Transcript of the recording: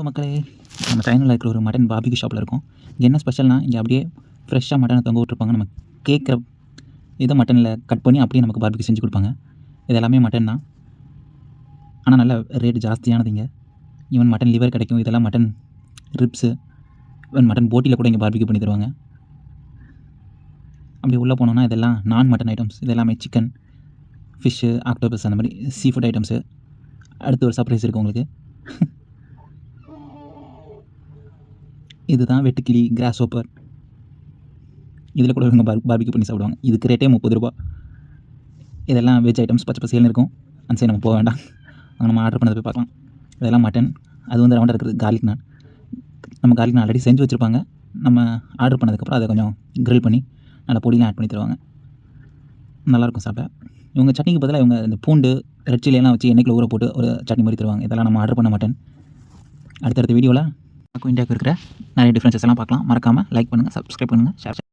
Hello மக்களே, நம்ம சேனலில் இருக்கிற ஒரு மட்டன் பார்பிக்யூ ஷாப்பில் இருக்கோம். இங்கே என்ன ஸ்பெஷல்னா, இங்கே அப்படியே ஃப்ரெஷ்ஷாக மட்டனை தொங்க விட்டுருப்பாங்க. நம்ம கேட்குற இதை மட்டனில் கட் பண்ணி அப்படியே நமக்கு பார்பிக்யூ செஞ்சு கொடுப்பாங்க. இது எல்லாமே மட்டன் தான், ஆனால் நல்ல ரேட்டு ஜாஸ்தியானது. இங்கே ஈவன் மட்டன் லிவர் கிடைக்கும். இதெல்லாம் மட்டன் ரிப்ஸு, ஈவன் மட்டன் போட்டியில் கூட இங்கே பார்பிக்யூ பண்ணி தருவாங்க. அப்படி உள்ளே போனோன்னா இதெல்லாம் நான் மட்டன் ஐட்டம்ஸ். இது எல்லாமே சிக்கன், ஃபிஷ்ஷு, ஆக்டோபஸ், அந்த மாதிரி சீ ஃபுட் ஐட்டம்ஸு. அடுத்து ஒரு சர்ப்ரைஸ் இருக்குது உங்களுக்கு. இதுதான் வெட்டுக்கிளி, கிராஸ் ஹோப்பர். இதில் கூட இவங்க பார்பிக்யூ பண்ணி சாப்பிடுவாங்க. இதுக்கு ரேட்டே 30 ரூபா. இதெல்லாம் வெஜ் ஐட்டம்ஸ், பச்சை பசேல்னு இருக்கும். அந்த சைடு நம்ம போக வேண்டாம், அங்கே நம்ம ஆர்டர் பண்ணதை போய் பார்க்கலாம். இதெல்லாம் மட்டன். அது வந்து ரவுண்டாக இருக்கிறது கார்லிக் நான். நம்ம கார்லிக் நான் ஆல்ரெடி செஞ்சு வச்சுருப்பாங்க. நம்ம ஆர்டர் பண்ணதுக்கப்புறம் அதை கொஞ்சம் க்ரில் பண்ணி நல்லா பொடியெலாம் ஆட் பண்ணி தருவாங்க. நல்லாயிருக்கும் சாப்பிட. இவங்க சட்னிக்கு பதிலாக இவங்க இந்த பூண்டு, ரெட் சில்லியெல்லாம் வச்சு எண்ணெய்க்குள்ள ஊற போட்டு ஒரு சட்னி மாதிரி தருவாங்க. இதெல்லாம் நம்ம ஆர்டர் பண்ண மாட்டேன். அடுத்தடுத்த வீடியோவில் இந்தியாவுக்கு இருக்கிற நிறைய டிஃப்ரென்சஸ் எல்லாம் பார்க்கலாம். மறக்காமல் லைக் பண்ணுங்கள், சப்ஸ்கிரைப் பண்ணுங்கள், ஷேர்